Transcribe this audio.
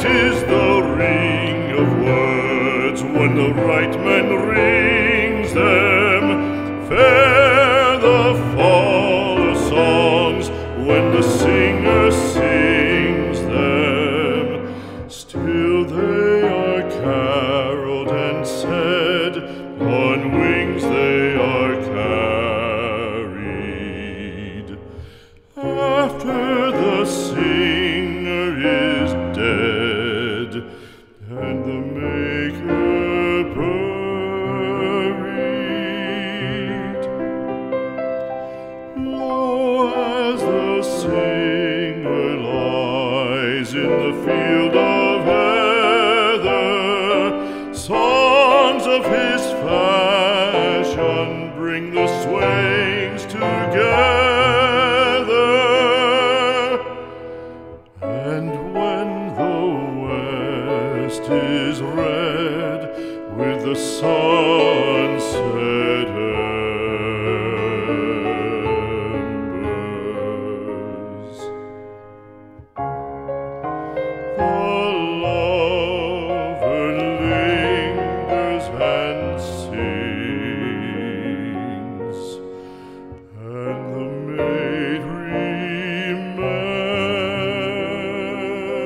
Sweet is the ring of words when the right man rings them. Fair the fall of songs when the singer sings them. Still they are caroled and said, on wings they are carried. After the singer is dead and the maker buried, lo, as the singer lies in the field of heather, songs of his fashion bring the swains together. And when the west is red with the sunset